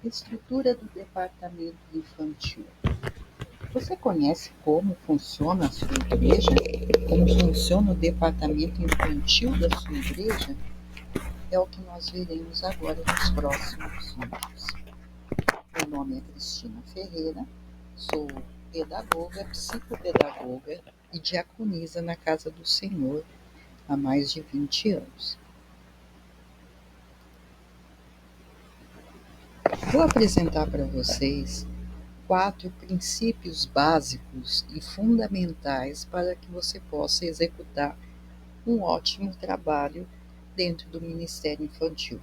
Estrutura do departamento infantil. Você conhece como funciona a sua igreja? Como funciona o departamento infantil da sua igreja? É o que nós veremos agora nos próximos vídeos. Meu nome é Cristina Ferreira, sou pedagoga, psicopedagoga e diaconisa na Casa do Senhor há mais de 20 anos. Vou apresentar para vocês 4 princípios básicos e fundamentais para que você possa executar um ótimo trabalho dentro do Ministério Infantil.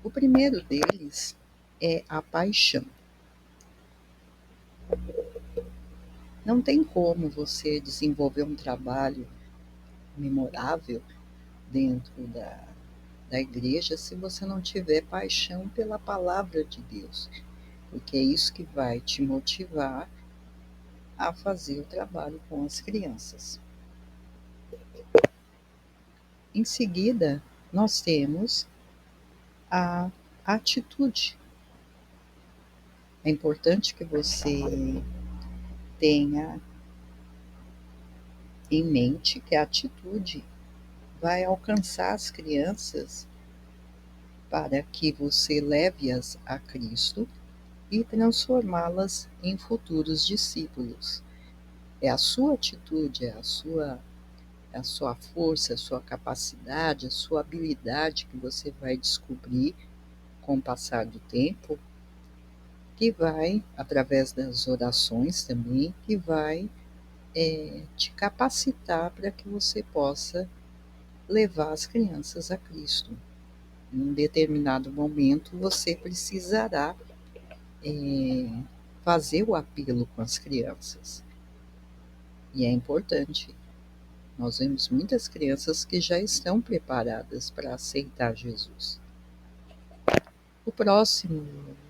O primeiro deles é a paixão. Não tem como você desenvolver um trabalho memorável dentro da igreja se você não tiver paixão pela palavra de Deus, porque é isso que vai te motivar a fazer o trabalho com as crianças. Em seguida, nós temos a atitude. É importante que você tenha em mente que a atitude vai alcançar as crianças para que você leve-as a Cristo e transformá-las em futuros discípulos. É a sua atitude, a sua força, a sua capacidade, a sua habilidade que você vai descobrir com o passar do tempo, que vai, através das orações também, que vai te capacitar para que você possa levar as crianças a Cristo. Em um determinado momento, você precisará fazer o apelo com as crianças. E é importante. Nós vemos muitas crianças que já estão preparadas para aceitar Jesus. O próximo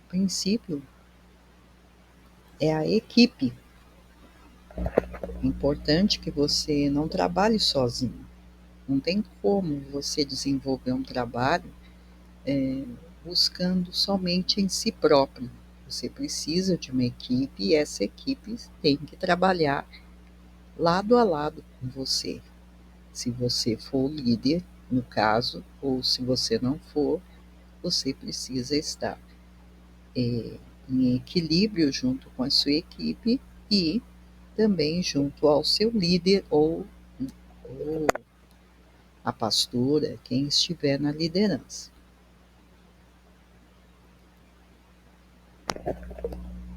princípio é a equipe. É importante que você não trabalhe sozinho. Não tem como você desenvolver um trabalho buscando somente em si próprio. Você precisa de uma equipe e essa equipe tem que trabalhar lado a lado com você. Se você for o líder, no caso, ou se você não for, você precisa estar em equilíbrio junto com a sua equipe e também junto ao seu líder ou a pastora, quem estiver na liderança.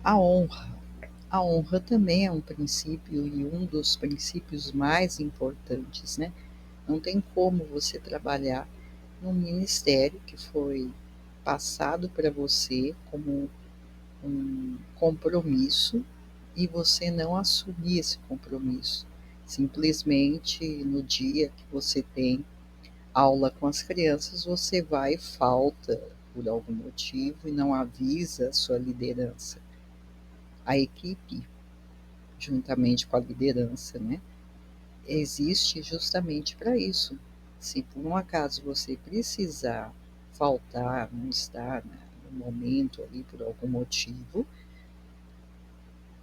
A honra. A honra também é um princípio e um dos princípios mais importantes, né? Não tem como você trabalhar num ministério que foi passado para você como um compromisso e você não assumir esse compromisso. Simplesmente no dia que você tem aula com as crianças, você vai e falta por algum motivo e não avisa a sua liderança. A equipe, juntamente com a liderança, né, existe justamente para isso. Se por um acaso você precisar faltar, não estar, né, no momento ali por algum motivo,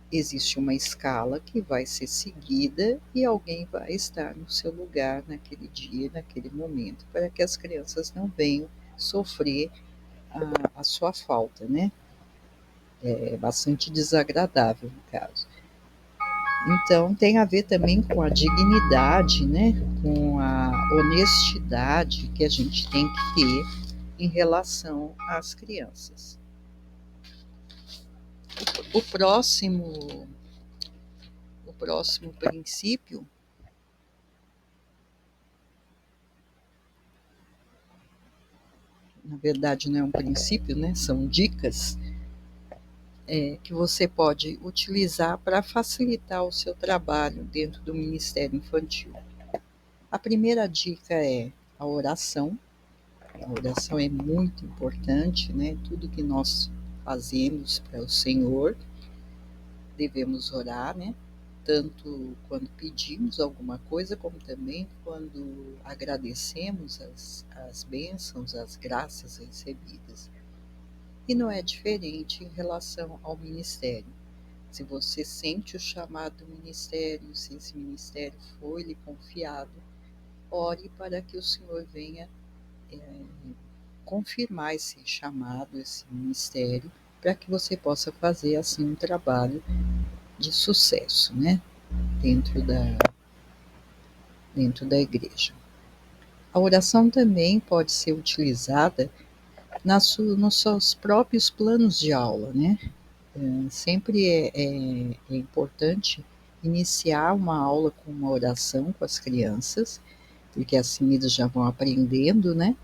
existe uma escala que vai ser seguida e alguém vai estar no seu lugar naquele dia, naquele momento, para que as crianças não venham sofrer a sua falta, né? É bastante desagradável no caso. Então, tem a ver também com a dignidade, né? Com a honestidade que a gente tem que ter em relação às crianças. O próximo princípio, na verdade não é um princípio, né? São dicas que você pode utilizar para facilitar o seu trabalho dentro do Ministério Infantil. A primeira dica é a oração. A oração é muito importante, né? Tudo que nós fazemos para o Senhor, devemos orar, né? Tanto quando pedimos alguma coisa, como também quando agradecemos as bênçãos, as graças recebidas. E não é diferente em relação ao ministério. Se você sente o chamado do ministério, se esse ministério foi lhe confiado, ore para que o Senhor venha confirmar esse chamado, esse ministério, para que você possa fazer assim um trabalho de sucesso, né? Dentro da, dentro da igreja. A oração também pode ser utilizada nos seus próprios planos de aula, né? Sempre é importante iniciar uma aula com uma oração com as crianças, porque assim eles já vão aprendendo, né?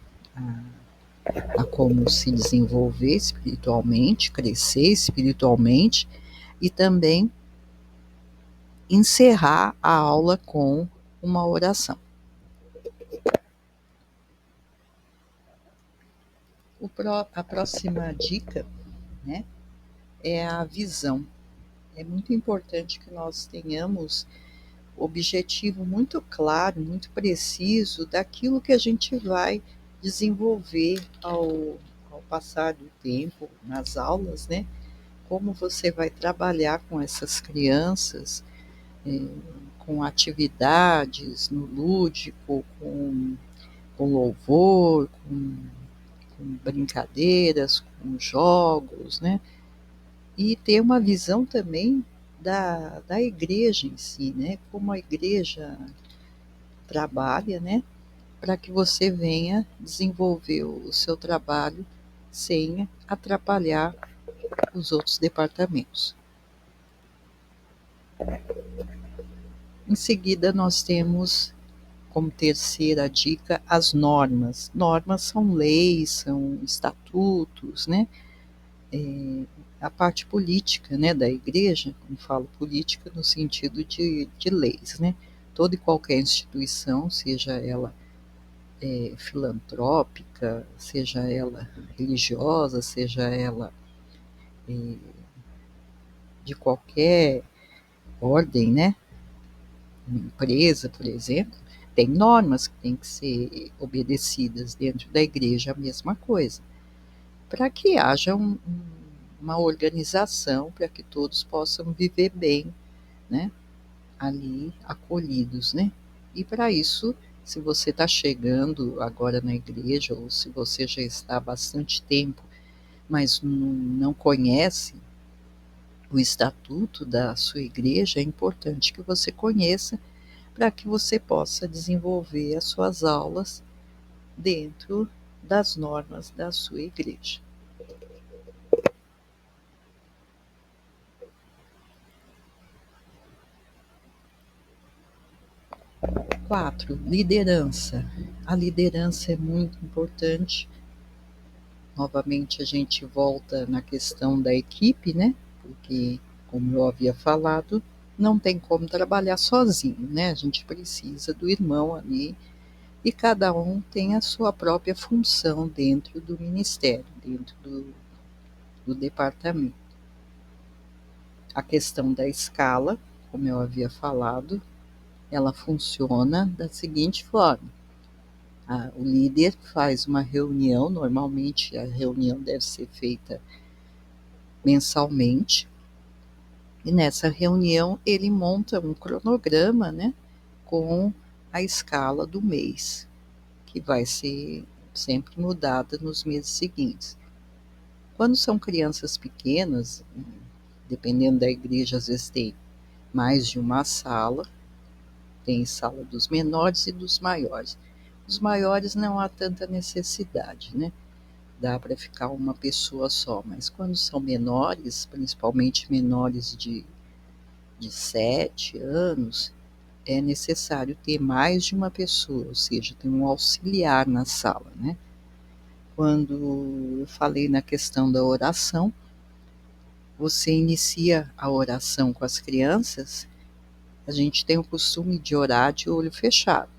A como se desenvolver espiritualmente, crescer espiritualmente e também encerrar a aula com uma oração. A próxima dica, né, é a visão. É muito importante que nós tenhamos objetivo muito claro, muito preciso daquilo que a gente vai desenvolver ao passar do tempo nas aulas, né? Como você vai trabalhar com essas crianças, com atividades no lúdico, com louvor, com brincadeiras, com jogos, né? E ter uma visão também da igreja em si, né? Como a igreja trabalha, né? Para que você venha desenvolver o seu trabalho sem atrapalhar os outros departamentos. Em seguida, nós temos como terceira dica as normas. Normas são leis, são estatutos, né? A parte política, né, da igreja, como falo política no sentido de leis, né? Toda e qualquer instituição, seja ela filantrópica, seja ela religiosa, seja ela de qualquer ordem, né? Uma empresa, por exemplo, tem normas que têm que ser obedecidas dentro da igreja, a mesma coisa, para que haja uma organização, para que todos possam viver bem, né? Ali acolhidos, né? E para isso, se você está chegando agora na igreja, ou se você já está há bastante tempo, mas não conhece o estatuto da sua igreja, é importante que você conheça para que você possa desenvolver as suas aulas dentro das normas da sua igreja. 4, liderança. A liderança é muito importante. Novamente a gente volta na questão da equipe, né? Porque, como eu havia falado, não tem como trabalhar sozinho, né? A gente precisa do irmão ali e cada um tem a sua própria função dentro do ministério, dentro do departamento. A questão da escala, como eu havia falado, ela funciona da seguinte forma: o líder faz uma reunião, normalmente a reunião deve ser feita mensalmente, e nessa reunião ele monta um cronograma, né, com a escala do mês, que vai ser sempre mudada nos meses seguintes. Quando são crianças pequenas, dependendo da igreja, às vezes tem mais de uma sala, tem sala dos menores e dos maiores. Os maiores não há tanta necessidade, né? Dá para ficar uma pessoa só, mas quando são menores, principalmente menores de 7 anos, é necessário ter mais de uma pessoa, ou seja, tem um auxiliar na sala, né? Quando eu falei na questão da oração, você inicia a oração com as crianças, a gente tem o costume de orar de olho fechado.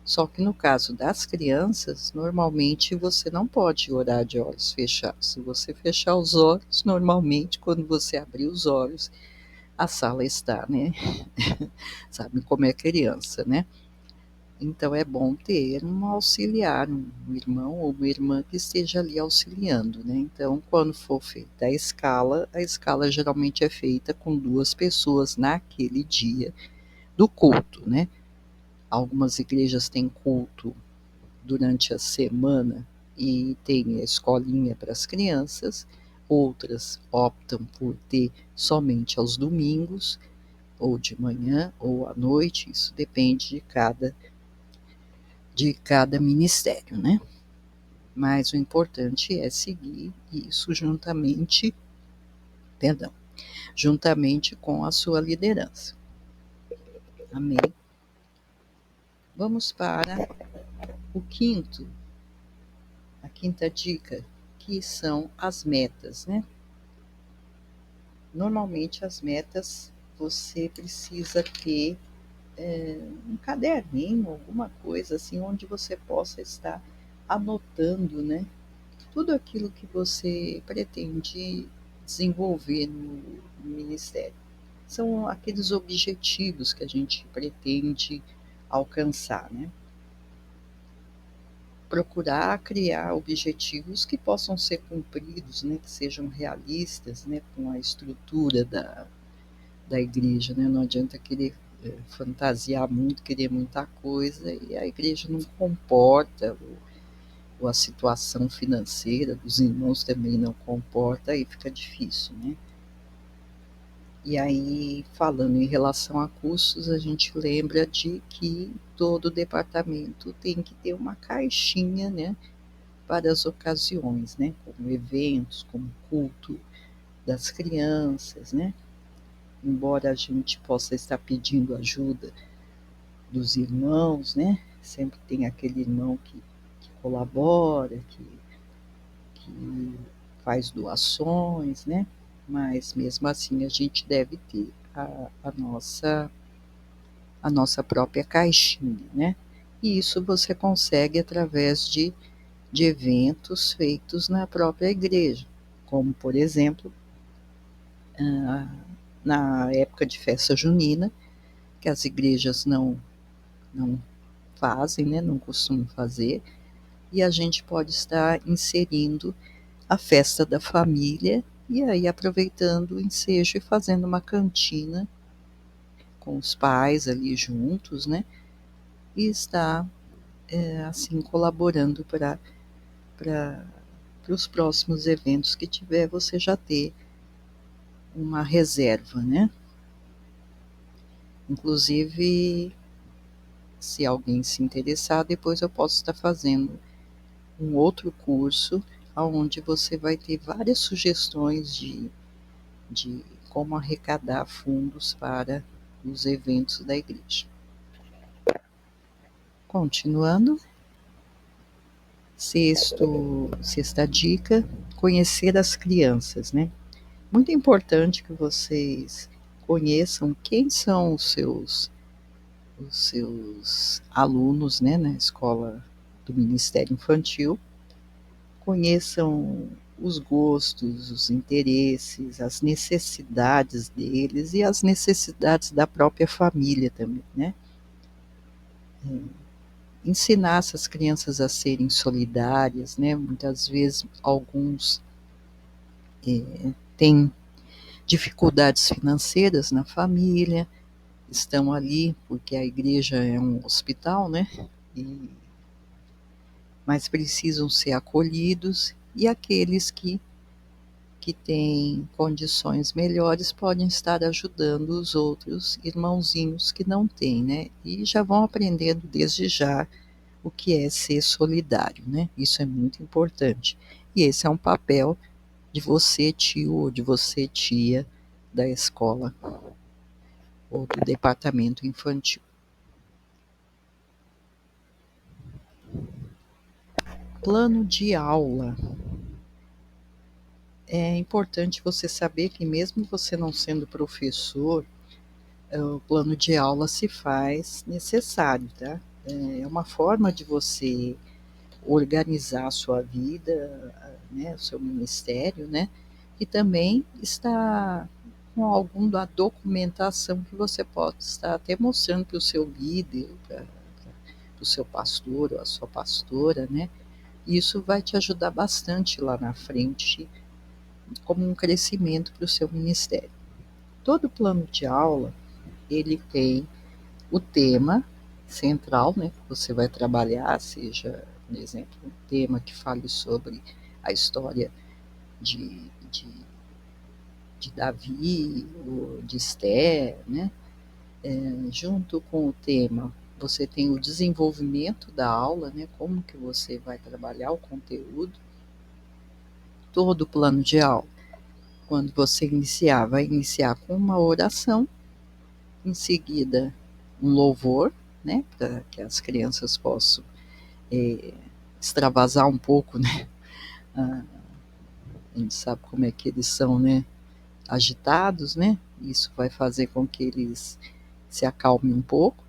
Só que no caso das crianças, normalmente você não pode orar de olhos fechados. Se você fechar os olhos, normalmente quando você abrir os olhos, a sala está, né? Sabe como é criança, né? Então é bom ter um auxiliar, um irmão ou uma irmã que esteja ali auxiliando, né. Então quando for feita a escala geralmente é feita com 2 pessoas naquele dia do culto, né. Algumas igrejas têm culto durante a semana e tem a escolinha para as crianças, outras optam por ter somente aos domingos, ou de manhã ou à noite, isso depende de cada ministério, né? Mas o importante é seguir isso perdão, juntamente com a sua liderança. Amém? Vamos para a quinta dica, que são as metas, né? Normalmente as metas você precisa ter um caderninho, alguma coisa assim, onde você possa estar anotando, né? Tudo aquilo que você pretende desenvolver no ministério. São aqueles objetivos que a gente pretende alcançar, né? Procurar criar objetivos que possam ser cumpridos, né? Que sejam realistas, né? Com a estrutura da igreja, né? Não adianta querer fantasiar muito, querer muita coisa e a igreja não comporta, ou a situação financeira dos irmãos também não comporta, aí fica difícil, né? E aí, falando em relação a custos, a gente lembra de que todo departamento tem que ter uma caixinha, né, para as ocasiões, né, como eventos, como culto das crianças, né? Embora a gente possa estar pedindo ajuda dos irmãos, né? Sempre tem aquele irmão que colabora, que faz doações, né? Mas mesmo assim a gente deve ter a nossa própria caixinha, né? E isso você consegue através de eventos feitos na própria igreja, como por exemplo, na época de festa junina, que as igrejas não fazem, né? Não costumam fazer, e a gente pode estar inserindo a festa da família e aí aproveitando o ensejo e fazendo uma cantina com os pais ali juntos, né? E está assim colaborando para os próximos eventos que tiver, você já ter uma reserva, né? Inclusive, se alguém se interessar, depois eu posso estar fazendo um outro curso onde você vai ter várias sugestões de como arrecadar fundos para os eventos da igreja. Continuando, sexta dica, conhecer as crianças, né? Muito importante que vocês conheçam quem são os seus alunos, né, na escola do Ministério Infantil, conheçam os gostos, os interesses, as necessidades deles e as necessidades da própria família também, né? Ensinar essas crianças a serem solidárias, né? Muitas vezes alguns têm dificuldades financeiras na família, estão ali porque a igreja é um hospital, né? E, mas precisam ser acolhidos, e aqueles que têm condições melhores podem estar ajudando os outros irmãozinhos que não têm, né? E já vão aprendendo desde já o que é ser solidário, né? Isso é muito importante. E esse é um papel de você, tio, ou de você, tia, da escola ou do departamento infantil. Plano de aula. É importante você saber que mesmo você não sendo professor, o plano de aula se faz necessário, tá? É uma forma de você organizar a sua vida, né, o seu ministério, né? E também está com alguma documentação que você pode estar até mostrando para o seu líder, para o seu pastor ou a sua pastora, né? Isso vai te ajudar bastante lá na frente, como um crescimento para o seu ministério. Todo plano de aula, ele tem o tema central, né, que você vai trabalhar, seja, por exemplo, um tema que fale sobre a história de Davi ou de Esther, né? Junto com o tema, você tem o desenvolvimento da aula, né? Como que você vai trabalhar o conteúdo, todo o plano de aula. Quando você iniciar, vai iniciar com uma oração, em seguida um louvor, né? Para que as crianças possam extravasar um pouco, né? A gente sabe como é que eles são, né? Agitados, né? Isso vai fazer com que eles se acalmem um pouco.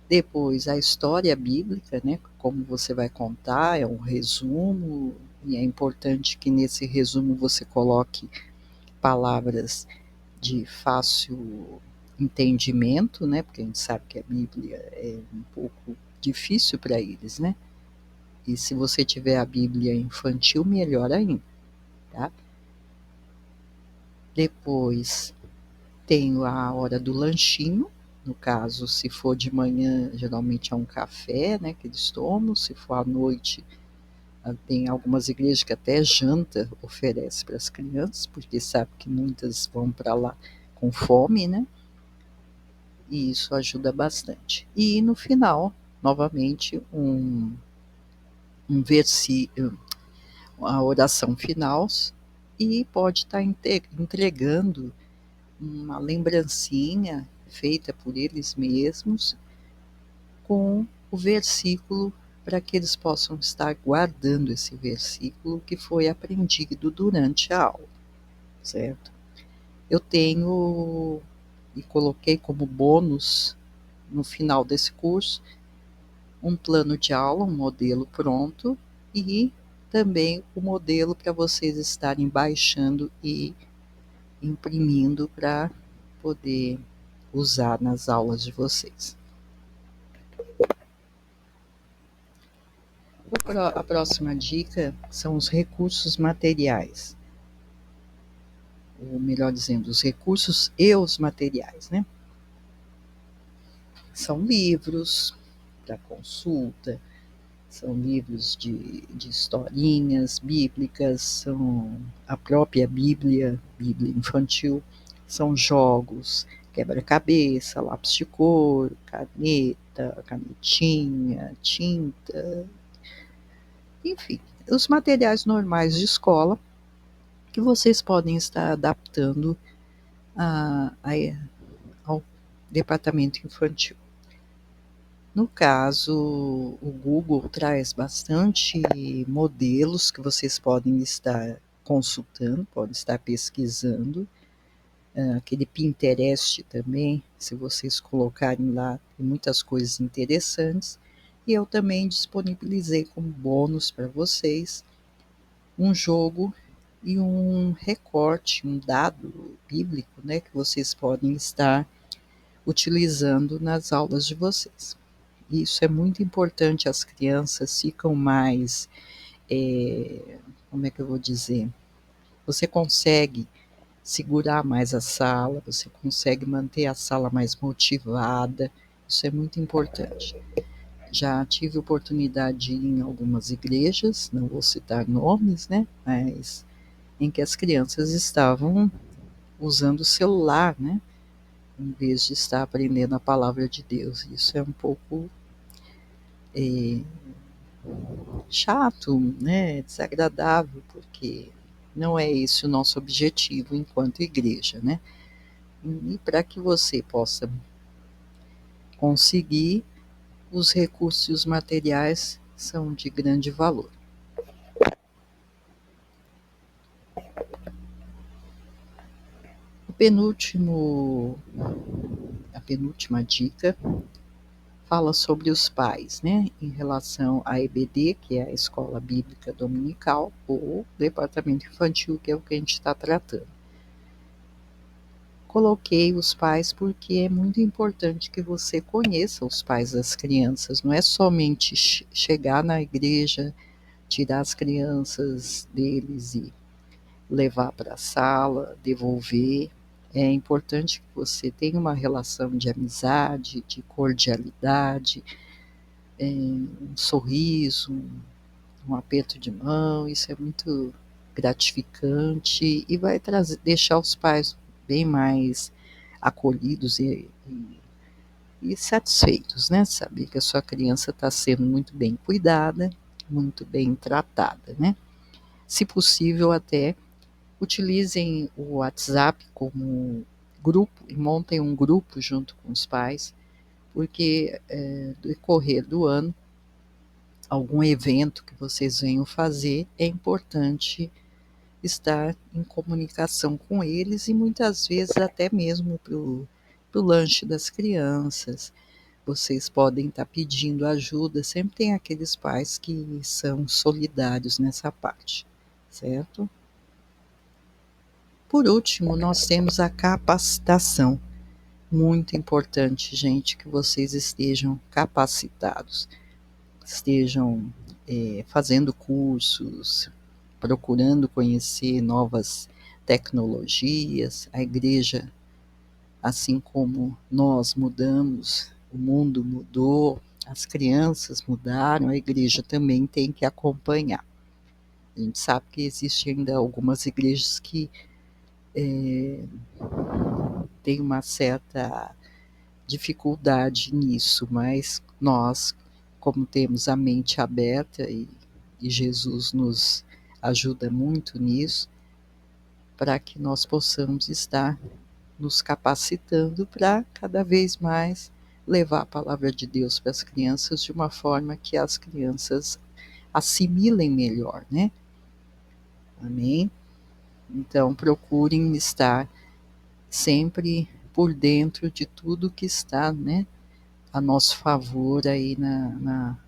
Depois, a história bíblica, né? Como você vai contar, é um resumo, e é importante que nesse resumo você coloque palavras de fácil entendimento, né? Porque a gente sabe que a Bíblia é um pouco difícil para eles, né? E se você tiver a Bíblia infantil, melhor ainda, tá? Depois tem a hora do lanchinho. No caso, se for de manhã, geralmente é um café, né, que eles tomam. Se for à noite, tem algumas igrejas que até janta oferece para as crianças, porque sabe que muitas vão para lá com fome, né? E isso ajuda bastante. E no final, novamente, um versículo, a oração final, e pode estar entregando uma lembrancinha feita por eles mesmos com o versículo, para que eles possam estar guardando esse versículo que foi aprendido durante a aula, certo? Eu tenho e coloquei como bônus no final desse curso um plano de aula, um modelo pronto, e também o modelo para vocês estarem baixando e imprimindo para poder usar nas aulas de vocês. A próxima dica são os recursos materiais, ou melhor dizendo, os recursos e os materiais, né? São livros para consulta, são livros de historinhas bíblicas, são a própria Bíblia infantil, são jogos, quebra-cabeça, lápis de cor, caneta, canetinha, tinta, enfim, os materiais normais de escola que vocês podem estar adaptando ao departamento infantil. No caso, o Google traz bastante modelos que vocês podem estar consultando, podem estar pesquisando. Aquele Pinterest também, se vocês colocarem lá, tem muitas coisas interessantes. E eu também disponibilizei como bônus para vocês um jogo e um recorte, um dado bíblico, né, que vocês podem estar utilizando nas aulas de vocês. Isso é muito importante, as crianças ficam mais, como é que eu vou dizer? Você consegue segurar mais a sala, você consegue manter a sala mais motivada, isso é muito importante. Já tive oportunidade de ir em algumas igrejas, não vou citar nomes, né, mas em que as crianças estavam usando o celular, né, em vez de estar aprendendo a palavra de Deus. Isso é um pouco chato, né, desagradável, porque não é esse o nosso objetivo enquanto igreja, né? E para que você possa conseguir, os recursos e os materiais são de grande valor. A penúltima dica fala sobre os pais, né, em relação à EBD, que é a Escola Bíblica Dominical, ou Departamento Infantil, que é o que a gente está tratando. coloquei os pais porque é muito importante que você conheça os pais das crianças. Não é somente chegar na igreja, tirar as crianças deles e levar para a sala, devolver. É importante que você tenha uma relação de amizade, de cordialidade, um sorriso, um aperto de mão. Isso é muito gratificante e vai deixar os pais bem mais acolhidos e satisfeitos, né? Saber que a sua criança está sendo muito bem cuidada, muito bem tratada, né? Se possível, até utilizem o WhatsApp como grupo e montem um grupo junto com os pais, porque no decorrer do ano, algum evento que vocês venham fazer, é importante estar em comunicação com eles e muitas vezes até mesmo para o lanche das crianças. Vocês podem estar pedindo ajuda, sempre tem aqueles pais que são solidários nessa parte, certo? Por último, nós temos a capacitação. Muito importante, gente, que vocês estejam capacitados, estejam fazendo cursos, procurando conhecer novas tecnologias. A igreja, assim como nós mudamos, o mundo mudou, as crianças mudaram, a igreja também tem que acompanhar. A gente sabe que existem ainda algumas igrejas que têm uma certa dificuldade nisso, mas nós, como temos a mente aberta e Jesus nos ajuda muito nisso, para que nós possamos estar nos capacitando para cada vez mais levar a palavra de Deus para as crianças de uma forma que as crianças assimilem melhor, né? Amém? Então, procurem estar sempre por dentro de tudo que está, né, a nosso favor aí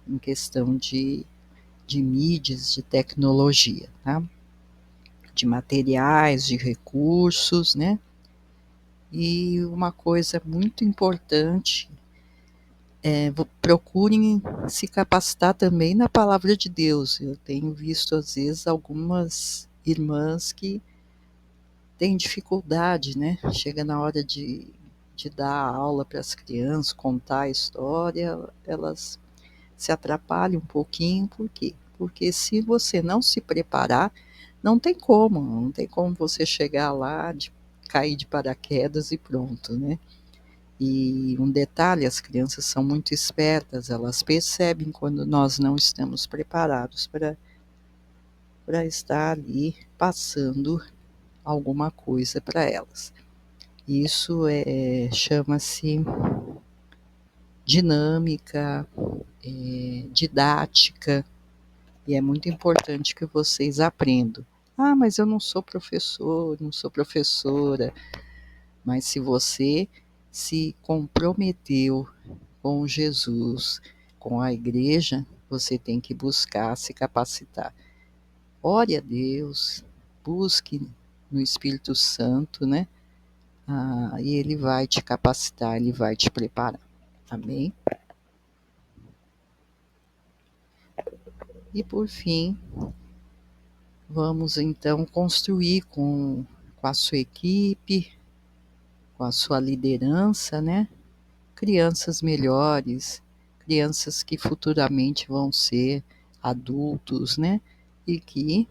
em questão de mídias, de tecnologia, tá? De materiais, de recursos, né? E uma coisa muito importante procurem se capacitar também na palavra de Deus. Eu tenho visto, às vezes, algumas irmãs que têm dificuldade, né? Chega na hora de dar aula para as crianças, contar a história, elas se atrapalham um pouquinho. Por quê? Porque se você não se preparar, não tem como você chegar lá, cair de paraquedas e pronto, né? E um detalhe, as crianças são muito espertas, elas percebem quando nós não estamos preparados para estar ali passando alguma coisa para elas. Isso chama-se dinâmica, didática, e é muito importante que vocês aprendam. Ah, mas eu não sou professor, não sou professora. Mas se você se comprometeu com Jesus, com a igreja, você tem que buscar se capacitar. Ore a Deus, busque no Espírito Santo, né? E Ele vai te capacitar, Ele vai te preparar. Amém? E por fim, vamos então construir com a sua equipe, com a sua liderança, né? Crianças melhores, crianças que futuramente vão ser adultos, né? E que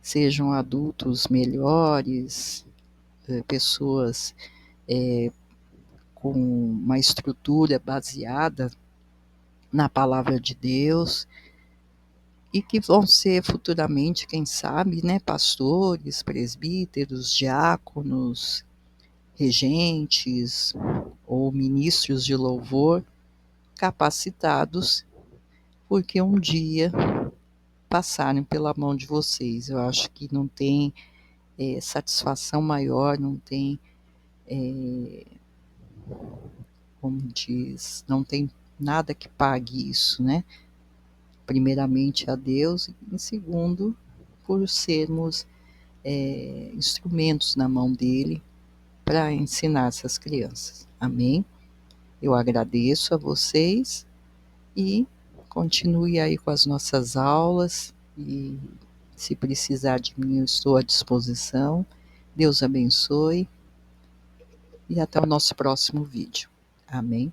sejam adultos melhores, pessoas com uma estrutura baseada na palavra de Deus e que vão ser futuramente, quem sabe, né, pastores, presbíteros, diáconos, regentes ou ministros de louvor capacitados, porque um dia passaram pela mão de vocês. Eu acho que não tem satisfação maior, não tem, como diz, não tem nada que pague isso, né? Primeiramente a Deus e em segundo por sermos instrumentos na mão dele para ensinar essas crianças. Amém? Eu agradeço a vocês e continue aí com as nossas aulas e se precisar de mim, eu estou à disposição. Deus abençoe e até o nosso próximo vídeo. Amém?